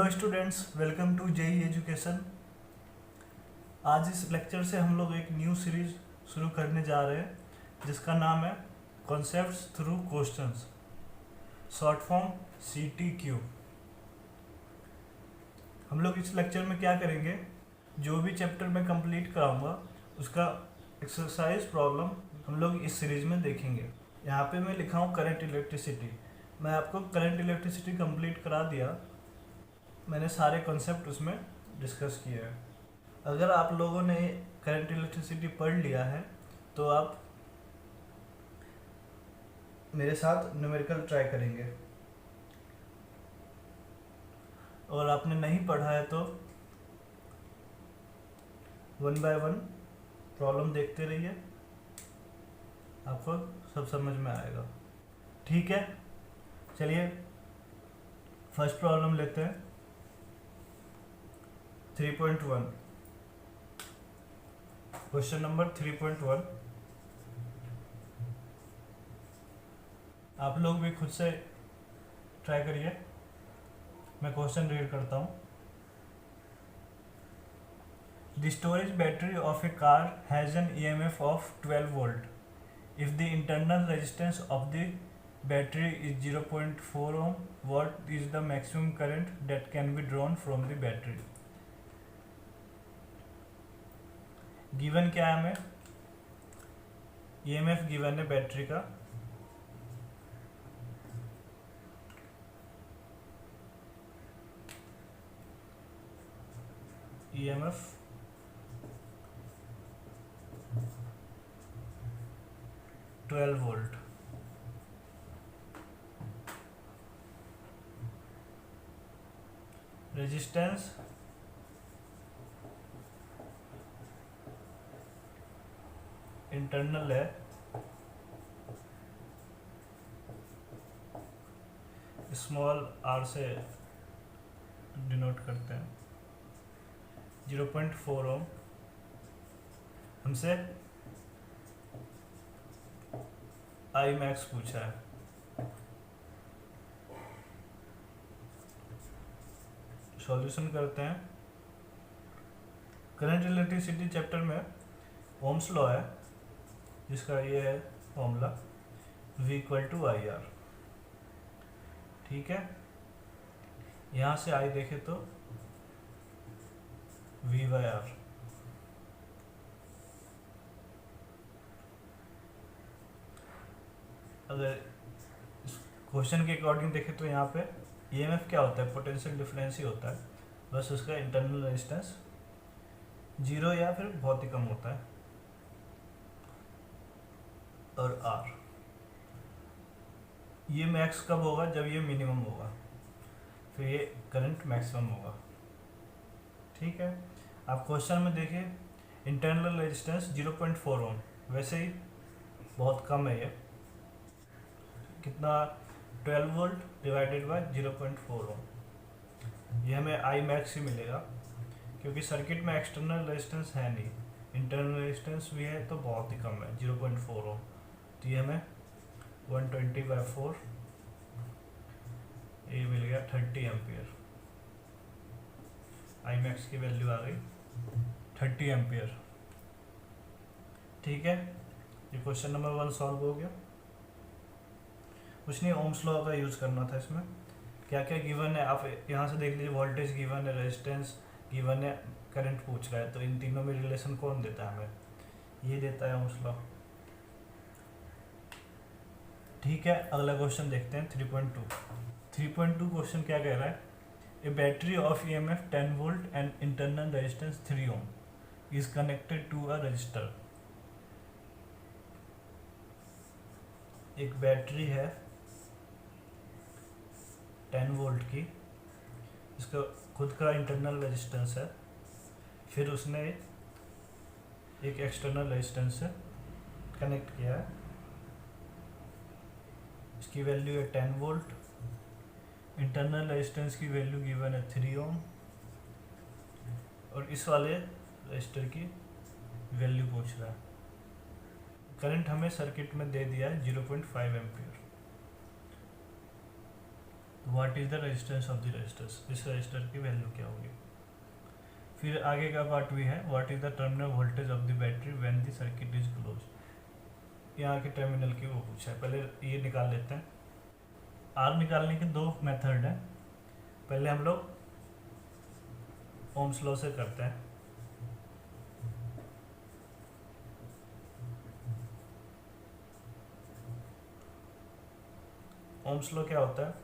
Hello students, welcome to JE education. आज इस lecture से हम लोग एक न्यू सीरीज शुरू करने जा रहे हैं जिसका नाम है concepts through questions, short form CTQ। हम लोग इस लेक्चर में क्या करेंगे, जो भी चैप्टर मैं कंप्लीट कराऊंगा उसका एक्सरसाइज प्रॉब्लम हम लोग इस सीरीज में देखेंगे। यहाँ पे मैं लिखा हूँ करंट इलेक्ट्रिसिटी। मैं आपको करंट इलेक्ट्रिसिटी कंप्लीट करा दिया, मैंने सारे कॉन्सेप्ट उसमें डिस्कस किए हैं। अगर आप लोगों ने करंट इलेक्ट्रिसिटी पढ़ लिया है तो आप मेरे साथ न्यूमेरिकल ट्राई करेंगे, और आपने नहीं पढ़ा है तो वन बाय वन प्रॉब्लम देखते रहिए, आपको सब समझ में आएगा। ठीक है, चलिए फर्स्ट प्रॉब्लम लेते हैं। 3.1 क्वेश्चन नंबर 3.1। आप लोग भी खुद से ट्राई करिए। मैं क्वेश्चन रीड करता हूँ। The storage battery of A car has an EMF of 12 volt. If the internal resistance of the battery is 0.4 ohm, what is the maximum current that can be drawn from the battery? Given क्या है हमें? EMF given है battery का, EMF 12 volt. Resistance internal है, small r से denote करते हैं, 0.4 ओम। हमसे I max पूछा है। सॉल्यूशन करते हैं। करंट इलेक्ट्रिसिटी चैप्टर में ओम्स लॉ है, जिसका ये है फॉर्मूला V = IR। ठीक है, यहाँ से I देखे तो V/R। अगर इस क्वेश्चन के अकॉर्डिंग देखे तो यहाँ पे EMF क्या होता है? पोटेंशियल डिफरेंस ही होता है, बस उसका इंटरनल रेजिस्टेंस 0 या फिर बहुत ही कम होता है। और R ये मैक्स कब होगा? जब ये मिनिमम होगा, फिर ये करंट मैक्सिमम होगा। ठीक है, आप क्वेश्चन में देखिए इंटरनल रेजिस्टेंस 0.4 ओम, वैसे ही बहुत कम है ये। कितना? 12 वोल्ट डिवाइडेड बाय 0.4 ओम। ये हमें I max ही मिलेगा, क्योंकि सर्किट में एक्सटर्नल रेजिस्टेंस है नहीं, इंटरनल रेजिस्टेंस भी है तो बहुत ही कम है, 0.4 ओम। तो ये हमें 120/4 ये मिल गया 30 एम्पियर। I max की वैल्यू आ गई 30 एम्पियर। ठीक है, ये क्वेश्चन नंबर 1 सॉल्व हो गया। कुछ नहीं, ओम्स लॉ का यूज़ करना था इसमें। क्या क्या गिवन है आप यहाँ से देख लीजिए। वोल्टेज गिवन है, रेजिस्टेंस गिवन है, करंट पूछ रहा है, तो इन तीनों में रिलेशन कौन देता है हमें? ये देता है ओम्स लॉ। ठीक है, अगला क्वेश्चन देखते हैं 3.2। 3.2 क्वेश्चन क्या कह रहा है? A battery of EMF 10 volt and internal resistance 3 ohm is connected to a resistor. एक बैटरी है 10 वोल्ट की, इसका खुद का इंटरनल रेजिस्टेंस है, फिर उसने एक एक्सटर्नल रेजिस्टेंस से कनेक्ट किया है। इसकी वैल्यू है 10 वोल्ट, इंटरनल रेजिस्टेंस की वैल्यू गिवन है 3 ओम, और इस वाले रेजिस्टर की वैल्यू पूछ रहा है। करंट हमें सर्किट में दे दिया है 0.5 ampere. What is the resistance of the resistors, इस रजिस्टर की वैल्यू क्या होगी। फिर आगे का पार्ट भी है, what is the terminal voltage of the battery when the circuit is close. यहाँ के टर्मिनल की वो पूछा है, पहले ये निकाल लेते हैं। आर निकालने के दो मेथड हैं। पहले हम लोग ओम्स लॉ से करते हैं। ओम्स लॉ क्या होता है,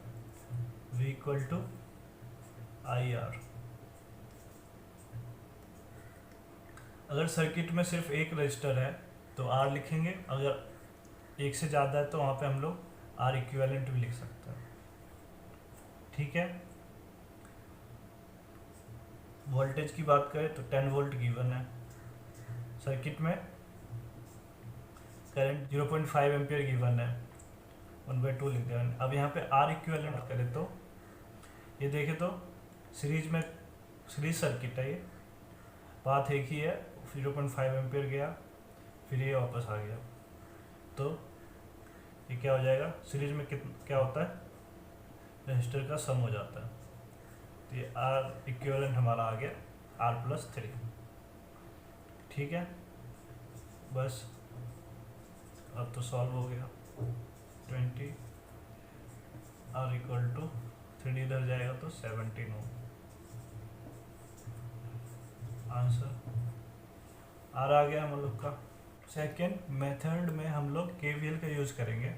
V equal to I R. अगर सर्किट में सिर्फ एक रजिस्टर है तो R लिखेंगे, अगर एक से ज़्यादा है तो वहाँ पे हम लोग R इक्विवेलेंट भी लिख सकते हैं। ठीक है। वोल्टेज की बात करें तो 10 वोल्ट गिवन है, सर्किट में करंट 0.5 एम्पियर गिवन है, 1/2 लिख दिया। अब यहाँ पे R इक्विवेलेंट करें तो ये देखें तो सीरीज सर्किट है, ये पाथ एक ही है, 0.5 एम्पियर गया फिर ये वापस आ गया, तो ये क्या हो जाएगा, सीरीज में क्या होता है, रजिस्टर का सम हो जाता है। तो ये R इक्विवेलेंट हमारा आ गया R+3। ठीक है, बस अब तो सॉल्व हो गया। 20 R इक्वल टू 3 इधर जाएगा तो 17 हो आंसर। R आ गया हम लोग का। सेकेंड मेथड में हम लोग KVL का यूज करेंगे।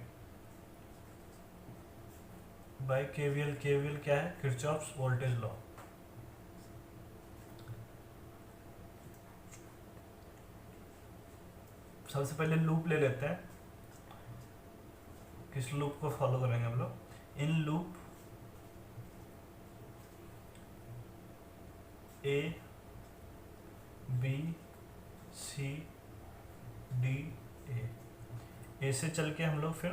बाय KVL क्या है, किरचॉफ्स वोल्टेज लॉ। सबसे पहले लूप ले लेते हैं, किस लूप को फॉलो करेंगे हम लोग, in loop A B C D A से चल के हम लोग फिर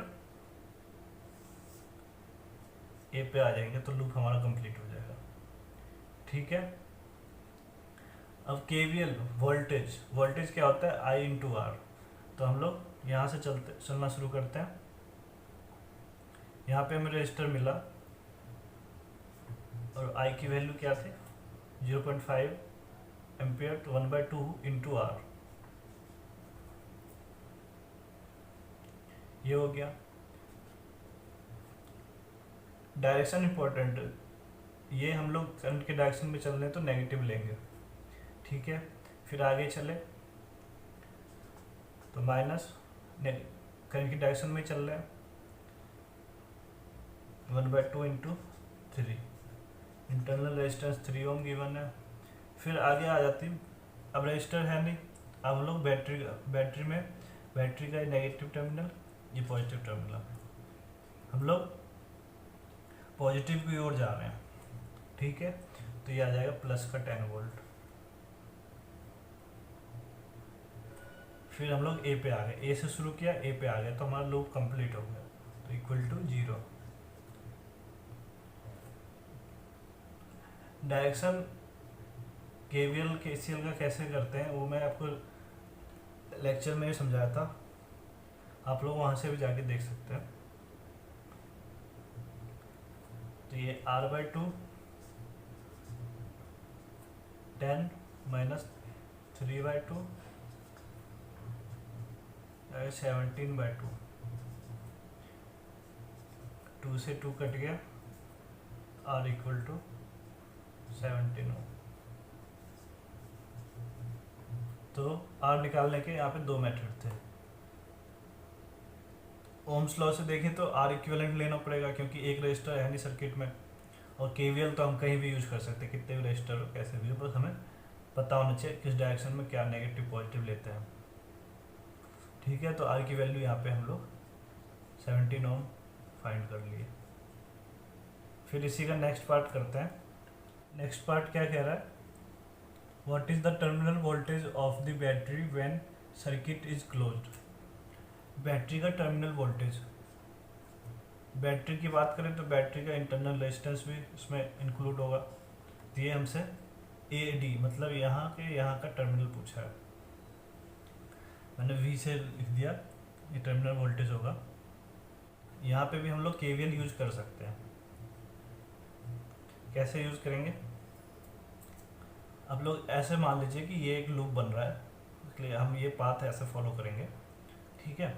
A पे आ जाएंगे तो लूप हमारा कंप्लीट हो जाएगा। ठीक है। अब KVL वोल्टेज क्या होता है, I इंटू R। तो हम लोग यहाँ से चलना शुरू करते हैं। यहाँ पे हमें रजिस्टर मिला और I की वैल्यू क्या थी, 0.5 एम्पियर, तो 1/2 इंटू R, ये हो गया। डायरेक्शन इंपॉर्टेंट, ये हम लोग करंट के डायरेक्शन में चल रहे हैं तो नेगेटिव लेंगे। ठीक है, फिर आगे चले तो माइनस, करंट की डायरेक्शन में चल रहे हैं, 1/2 इंटू 3, इंटरनल रेजिस्टेंस 3 ओम गिवन है। फिर आगे आ जाती, अब रजिस्टर है नहीं, अब हम लोग बैटरी का नेगेटिव टर्मिनल, ये पॉजिटिव टर्मिनल, हम लोग पॉजिटिव की ओर जा रहे हैं। ठीक है, तो ये आ जाएगा प्लस का 10 वोल्ट। फिर हम लोग A पे आ गए, A से शुरू किया A पे आ गए, तो हमारा लूप कंप्लीट हो गया, तो equal to 0। Direction KVL KCL का कैसे करते हैं वो मैं आपको लेक्चर में समझाया था, आप लोग वहाँ से भी जाके देख सकते हैं। तो ये R/2 10 माइनस 3/2 17/2, 2 से 2 कट गया, R इक्वल टू 17 हो। तो R निकालने के यहाँ पे दो मेथड थे। ओम्स लॉ से देखें तो R इक्विवेलेंट लेना पड़ेगा क्योंकि एक रजिस्टर है नहीं सर्किट में, और KVL तो हम कहीं भी यूज कर सकते हैं, कितने भी रजिस्टर हो कैसे भी, बस हमें पता होना चाहिए किस डायरेक्शन में क्या नेगेटिव पॉजिटिव लेते हैं। ठीक है, तो R की वैल्यू यहाँ पे हम लोग 17 ओम फाइंड कर लिए। फिर इसी का नेक्स्ट पार्ट करते हैं। नेक्स्ट पार्ट क्या कह रहा है, what is the terminal voltage of the battery when circuit is closed. Battery का टर्मिनल वोल्टेज, बैटरी की बात करें तो बैटरी का इंटरनल रेजिस्टेंस भी उसमें इंक्लूड होगा। तो ये हमसे AD मतलब यहाँ का टर्मिनल पूछा है, मैंने V से लिख दिया, ये टर्मिनल वोल्टेज होगा। यहाँ पे भी हम लोग KVL यूज कर सकते हैं। कैसे यूज़ करेंगे, आप लोग ऐसे मान लीजिए कि ये एक लूप बन रहा है, इसलिए हम ये पाथ ऐसे फॉलो करेंगे, ठीक है।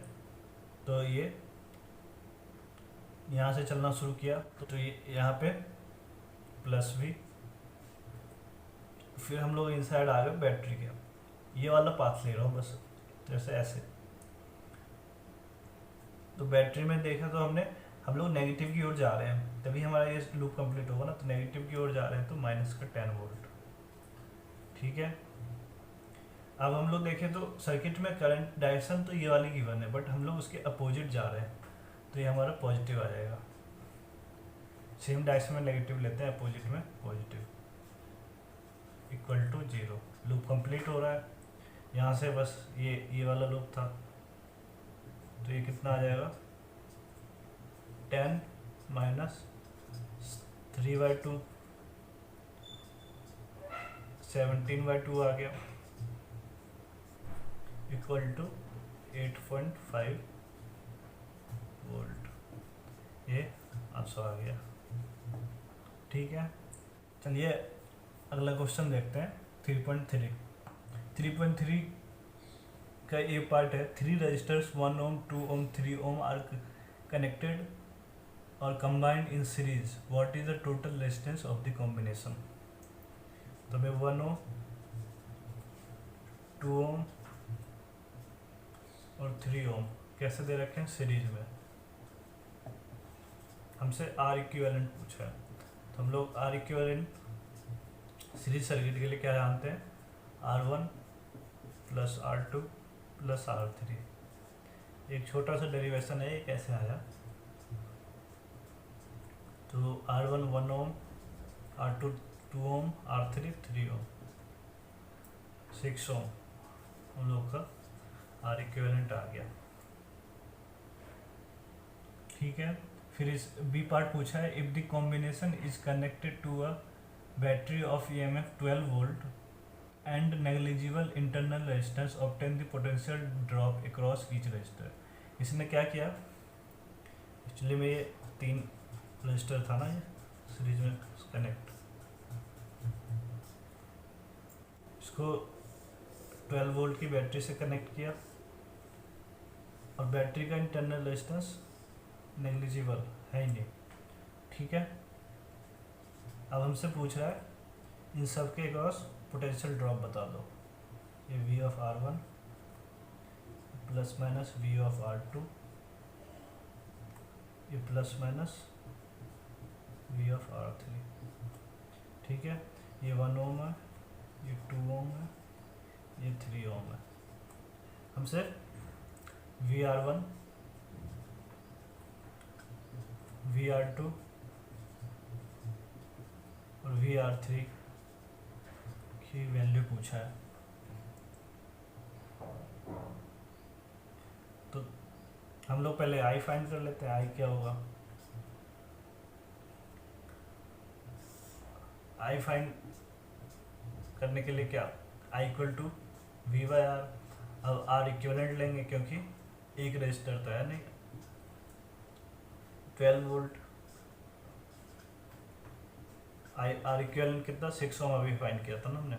तो ये यहाँ से चलना शुरू किया तो ये यहाँ पे प्लस v, फिर हम लोग इनसाइड आ गए बैटरी के, ये वाला पाथ ले रहा हूँ बस, जैसे ऐसे। तो बैटरी में देखा तो हम लोग नेगेटिव की ओर जा रहे हैं, तभी हमारा ये लूप कंप्लीट होगा ना। तो नेगेटिव की ओर जा रहे हैं तो माइनस का 10 वोल्ट, ठीक है। अब हम लोग देखें तो सर्किट में करंट डायरेक्शन तो ये वाली गिवन है, बट हम लोग उसके अपोजिट जा रहे हैं, तो ये हमारा पॉजिटिव आ जाएगा। सेम डायरेक्शन में नेगेटिव लेते हैं, अपोजिट में positive, equal to 0। Loop complete हो रहा है, यहाँ से बस ये वाला लूप था, तो ये कितना आ जाएगा 10 माइनस 3/2, 17/2 आ गया, इक्वल टू 8.5 वोल्ट। ये आंसर आ गया, ठीक है। चलिए अगला क्वेश्चन देखते हैं 3.3। 3.3 का ये पार्ट है, 3 resistors 1 ohm 2 ohm 3 ohm are connected और combined in series, what is the total resistance of the combination। तो हमें 1 ohm 2 ohm और 3 ohm कैसे दे रखे हैं सीरीज में, हमसे आर इक्विवेलेंट पूछा है। तो हम लोग आर इक्विवेलेंट सीरीज सर्किट के लिए क्या जानते हैं, R1 plus R2 plus R3। एक छोटा सा डेरिवेशन है, ये कैसे आया, तो R1 1 ohm, R2 2 ohm, R3 3 ohm, 6 ohm हम लोग का आर इक्विवेलेंट आ गया, ठीक है। फिर इस बी पार्ट पूछा है, if the combination is connected to a battery of EMF 12 volt and negligible internal resistance, obtain the potential drop across each resistor. इसने क्या किया, एक्चुअली में ये 3 रजिस्टर था ना, ये सीरीज में कनेक्ट, इसको 12 वोल्ट की बैटरी से कनेक्ट किया, और बैटरी का इंटरनल रेजिस्टेंस नेग्लिजिबल है ही नहीं, ठीक है। अब हमसे पूछ रहा है इन सब के अक्रॉस पोटेंशियल ड्रॉप बता दो, ये V of R1 plus minus V of R2, ये plus minus V of R3, ठीक है। ये 1 ohm है, ये 2 ohm है, ये 3 ohm है। हमसे VR1 VR2 और VR3 की वैल्यू पूछा है। तो हम लोग पहले I फाइंड कर लेते हैं, I क्या होगा, I फाइंड करने के लिए क्या, I इक्वल टू V/R। अब R इक्विवेलेंट लेंगे क्योंकि एक रजिस्टर तो है नहीं, 12 वोल्ट, आर इक्विवेलेंट कितना 6 ohm अभी फाइंड किया था ना हमने,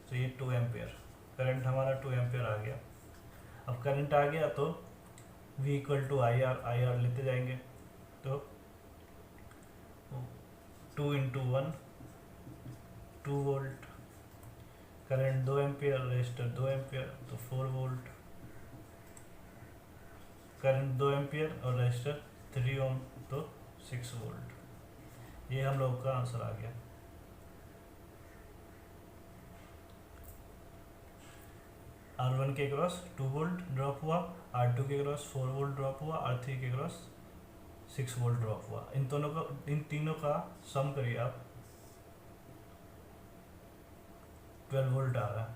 तो ये 2 एम्पियर करंट हमारा 2 एम्पियर आ गया। अब करंट आ गया तो V equal to I R लेते जाएंगे, तो 2 into 1 2 volt, current 2 ampere, resistor 2 ampere, तो 4 वोल्ट, करंट 2 एम्पियर और रजिस्टर 3 ohm, तो 6 वोल्ट। ये हम लोग का आंसर आ गया। R1 के क्रॉस 2 वोल्ट ड्रॉप हुआ, R2 के क्रॉस 4 वोल्ट ड्रॉप हुआ, R3 के क्रॉस 6 वोल्ट ड्रॉप हुआ। इन तीनों का सम करिए आप, 12 वोल्ट आ रहा है।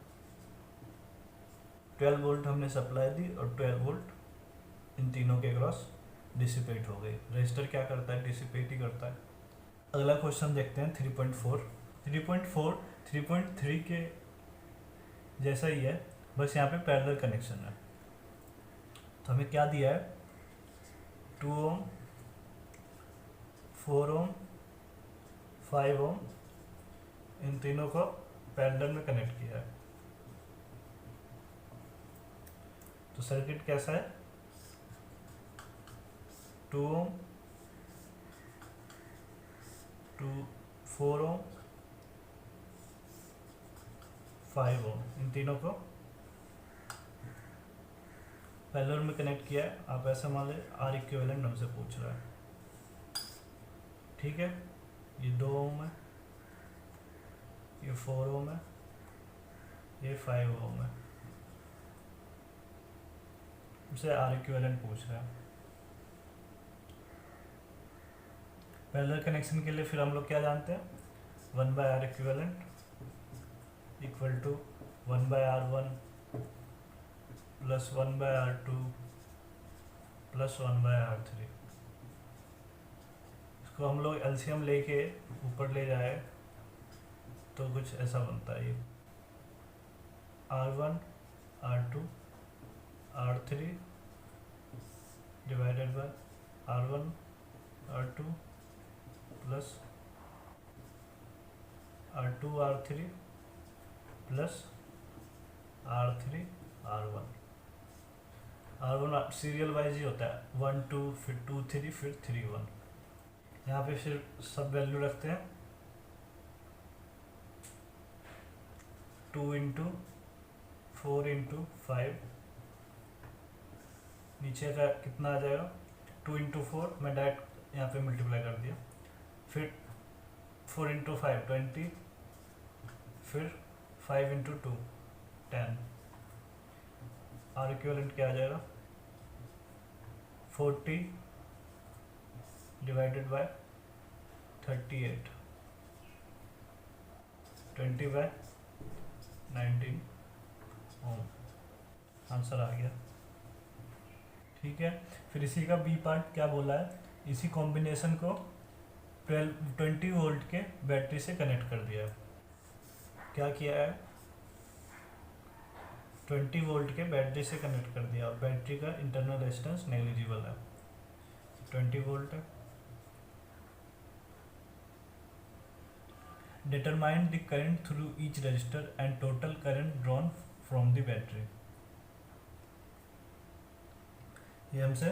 12 वोल्ट हमने सप्लाई दी और 12 वोल्ट इन तीनों के क्रॉस डिसिपेट हो गई। रजिस्टर क्या करता है, डिसिपेट ही करता है। अगला क्वेश्चन देखते हैं 3.4। 3.3 के जैसा ही है, बस यहाँ पे पैरेलल कनेक्शन है। तो हमें क्या दिया है, 2 ohm 4 ohm 5 ओम, इन तीनों को पैरेलल में कनेक्ट किया है। तो सर्किट कैसा है, 2 ओम, 4 ओम, 5 ओम, इन तीनों को पैरेलल में कनेक्ट किया है। आप ऐसा मान लें आर इक्विवेलेंट हमसे पूछ रहा है, ठीक है। ये 2 ओम है, ये 4 ओम है, ये 5 ओम है, हमसे आर इक्विवेलेंट पूछ रहा है। पैरेलल कनेक्शन के लिए फिर हम लोग क्या जानते हैं, 1/R equivalent equal to 1/R1 plus 1/R2 plus 1/R3। इसको हम लोग एलसीएम लेके ऊपर ले जाए तो कुछ ऐसा बनता है, ये R1 R2 R3 divided by R1 R2 plus R2 R3 plus R3 R1। R1 serial wise ही होता है, 1 2 फिर 2 3 फिर 3 1। यहाँ पे फिर सब वैल्यू रखते हैं, 2 इंटू 4 इंटू 5, नीचे का कितना आ जाएगा, 2 इंटू 4 मैं डायरेक्ट यहाँ पे मल्टीप्लाई कर दिया, फिर 4 इंटू 5 20, फिर 5 इंटू 2 10। आर इक्विवेलेंट क्या आ जाएगा, 40 divided by 38, 20 by 19 ohm. Answer आ गया, ठीक है। फिर इसी का बी पार्ट क्या बोला है, इसी कॉम्बिनेशन को 20 वोल्ट के बैटरी से कनेक्ट कर दिया है। क्या किया है, 20 वोल्ट के बैटरी से कनेक्ट कर दिया और बैटरी का इंटरनल रेजिस्टेंस नेग्लिजिबल है, 20 वोल्ट है। Determine the current through each resistor and total current drawn from the battery. ये हमसे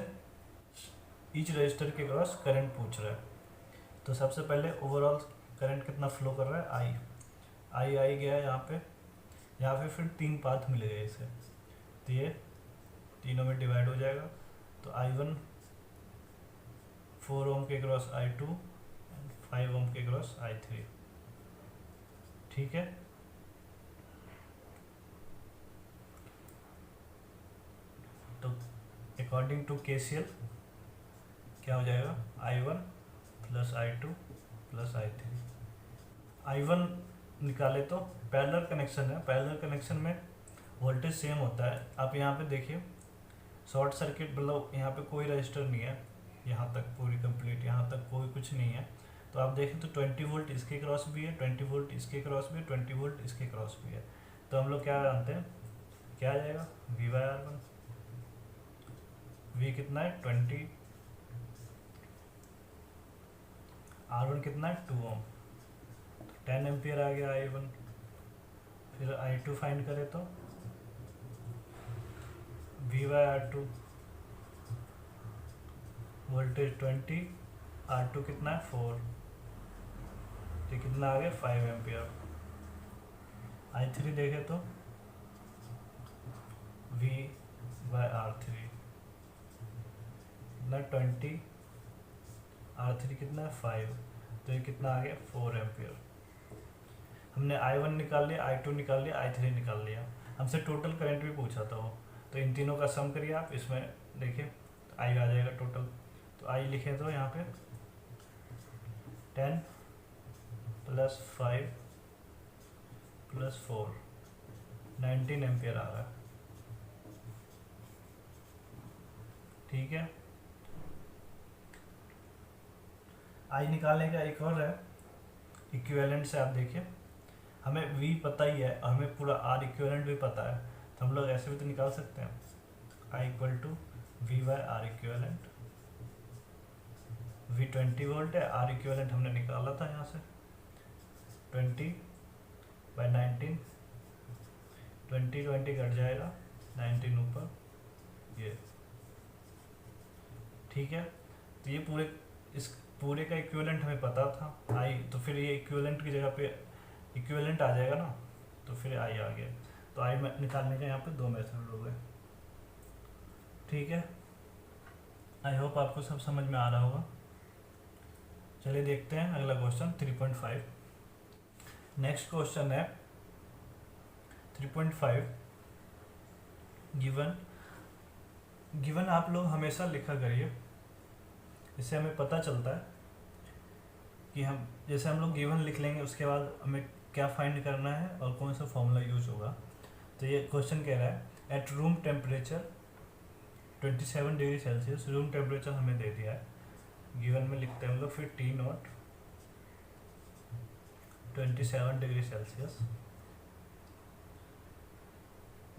ईच रजिस्टर के क्रॉस करंट पूछ रहा है। तो सबसे पहले ओवरऑल करंट कितना फ्लो कर रहा है, आई गया है यहाँ पे फिर 3 पाथ मिल गए इसे, तो ये तीनों में डिवाइड हो जाएगा। तो I1 4 ओम के क्रॉस I2 5 ओम के क्रॉस I3, ठीक है। तो अकॉर्डिंग टू KCL क्या हो जाएगा, I1 plus I2 plus I3। I1 निकाले तो पैरेलल कनेक्शन है, पैरेलल कनेक्शन में वोल्टेज सेम होता है। आप यहाँ पे देखिए शॉर्ट सर्किट, मतलब यहाँ पे कोई रजिस्टर नहीं है, यहाँ तक पूरी कंप्लीट, यहाँ तक कोई कुछ नहीं है। तो आप देखें तो 20 वोल्ट इसके क्रॉस भी है, 20 वोल्ट इसके क्रॉस भी है, 20 वोल्ट इसके क्रॉस भी है। तो हम लोग क्या जानते हैं, क्या आ जाएगा, V/R1। V कितना है 20, R1 कितना है 2 ओम, 10 एम्पियर आ गया I1। फिर I2 फाइंड करें तो V/R2 वोल्टेज 20, R2 कितना है 4, तो कितना आ गया 5 एम्पियर। I3 देखें तो V/R3 कितना 20, R3 कितना है 5, तो ये कितना आ गया 4 एम्पियर। हमने I1 निकाल लिया, I2 निकाल लिया, I3 निकाल लिया। हमसे टोटल करंट भी पूछा था वो, तो इन तीनों का सम करिए आप, इसमें देखिए तो I आ जाएगा टोटल। तो I लिखे तो यहाँ पे 10 प्लस 5 प्लस 4 19 एम्पियर आ रहा है, ठीक है। I निकालने का एक और है, इक्विवेलेंट से आप देखिए, हमें V पता ही है और हमें पूरा R इक्विवेलेंट भी पता है, तो हम लोग ऐसे भी तो निकाल सकते हैं, I equal to V/R equivalent. V 20 volt है, R इक्विवेलेंट हमने निकाला था यहाँ से 20/19, 20 कट जाएगा, 19 ऊपर, ये ठीक है। तो ये इस पूरे का इक्विवेलेंट हमें पता था आई, तो फिर ये इक्विवेलेंट की जगह पे इक्विवेलेंट आ जाएगा ना, तो फिर आई आ गया। तो आई निकालने का यहाँ पे 2 मेथड हो गए, ठीक है। आई होप आपको सब समझ में आ रहा होगा। चलिए देखते हैं अगला क्वेश्चन 3.5। नेक्स्ट क्वेश्चन है 3.5। गिवन आप लोग हमेशा लिखा करिए, इससे हमें पता चलता है कि जैसे हम लोग गिवन लिख लेंगे उसके बाद हमें क्या फाइंड करना है और कौन सा फॉर्मूला यूज होगा। तो ये क्वेश्चन कह रहा है at room temperature 27 degree Celsius, room temperature हमें दे दिया है, गिवन में लिखते हैं हम लोग, फिर T not 27 degree Celsius,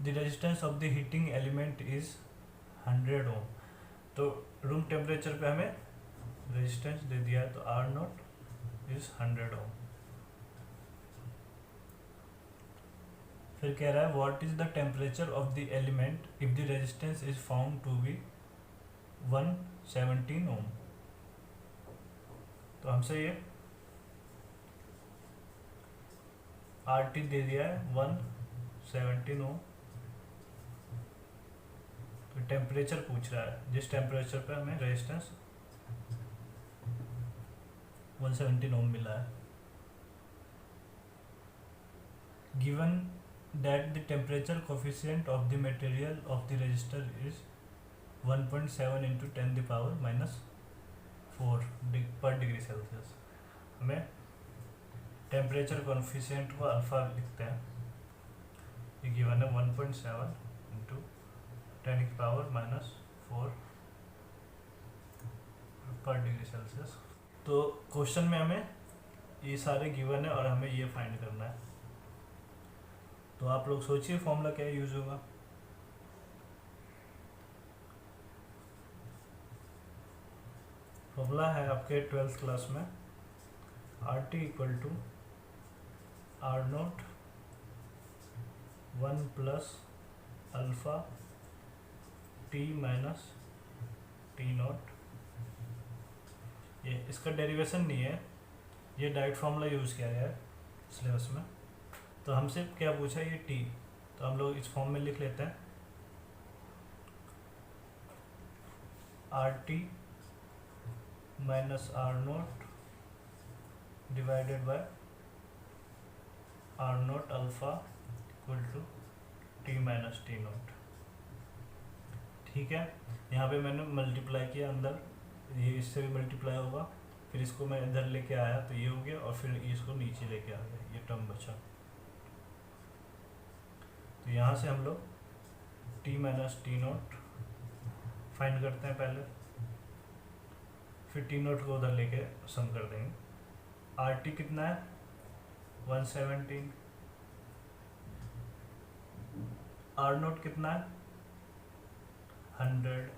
the resistance of the heating element is 100 ओम। तो रूम टेम्परेचर पे हमें रेजिस्टेंस दे दिया है, तो आर नॉट इज 100 ओम। फिर कह रहा है what is the temperature of the element if the resistance is found to be 117 ohm. तो हमसे ये आर टी दे दिया है 117 ओम, तो टेम्परेचर पूछ रहा है, जिस टेम्परेचर पे हमें रेजिस्टेंस 117 ओम मिला है। Given that the temperature coefficient of the material of the resistor is 1.7 into 10 the power minus 4 per degree Celsius। हमें टेम्परेचर कोफिशिएंट को अल्फा लिखते हैं, ये गिवन है 1.7 इंटू 10 की पावर माइनस 4 पर डिग्री सेल्सियस। तो क्वेश्चन में हमें ये सारे गिवन है और हमें ये फाइंड करना है। तो आप लोग सोचिए फॉर्मूला क्या यूज होगा। फॉर्मूला है आपके 12th क्लास में, R T equal to R naught 1 plus alpha T minus T naught. ये इसका डेरिवेशन नहीं है, ये डायरेक्ट फॉर्मूला यूज़ किया गया है सिलेबस में। तो हमसे क्या पूछा ये टी, तो हम लोग इस फॉर्म में लिख लेते हैं, R T minus R naught divided by R naught alpha equal to T minus T naught, ठीक है। यहाँ पे मैंने मल्टीप्लाई किया अंदर, ये इससे भी मल्टीप्लाई होगा, फिर इसको मैं इधर लेके आया तो ये हो गया, और फिर इसको नीचे लेके आ गया, ये टर्म बचा। तो यहाँ से हम लोग T minus T note find करते हैं पहले, फिर टी नोट को उधर लेके सम कर देंगे। आर टी कितना है 117, आर नोट कितना है 100,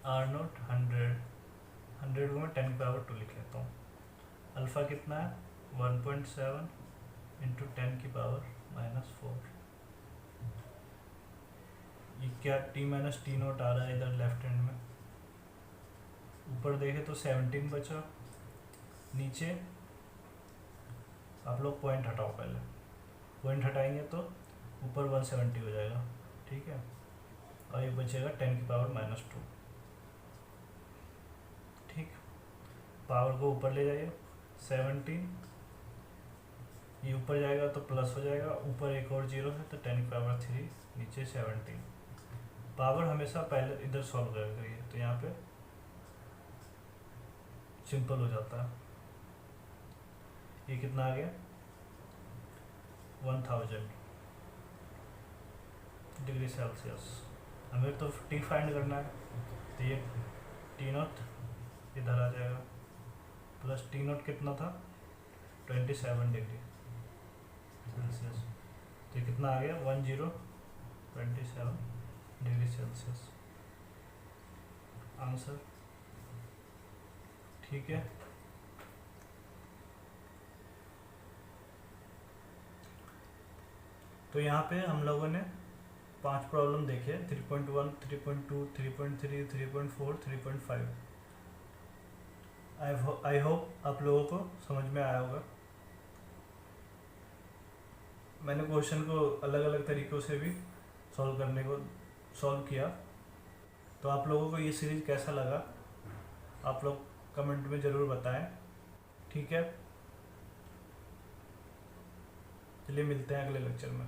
आर नोट 100 को मैं 10 की पावर 2 लिख लेता हूँ। अल्फ़ा कितना है 1.7 इंटू 10 की पावर माइनस 4। ये क्या टी माइनस टी नोट आ रहा है इधर लेफ्ट हैंड में, ऊपर देखे तो 17 बचा, नीचे आप लोग पॉइंट हटाओ, पहले पॉइंट हटाएंगे तो ऊपर 170 हो जाएगा, ठीक है, और ये बचेगा 10 की पावर माइनस 2, ठीक। पावर को ऊपर ले जाइए, 17 ये ऊपर जाएगा तो प्लस हो जाएगा, ऊपर एक और जीरो है तो 10 की पावर 3, नीचे 17। पावर हमेशा पहले इधर सॉल्व करिए, तो यहाँ पे सिंपल हो जाता है। ये कितना आ गया 1000 डिग्री सेल्सियस। हमें तो टी फाइंड करना है, तो ये टी नॉट इधर आ जाएगा, प्लस टी नॉट कितना था 27 डिग्री सेल्सियस, तो ये कितना आ गया 1027 डिग्री सेल्सियस आंसर, ठीक है। तो यहाँ पे हम लोगों ने 5 प्रॉब्लम देखे, 3.1, 3.2, 3.3, 3.4, 3.5। आई होप आप लोगों को समझ में आया होगा। मैंने क्वेश्चन को अलग अलग तरीक़ों से भी सॉल्व किया। तो आप लोगों को ये सीरीज़ कैसा लगा आप लोग कमेंट में ज़रूर बताएं। ठीक है, चलिए मिलते हैं अगले लेक्चर में।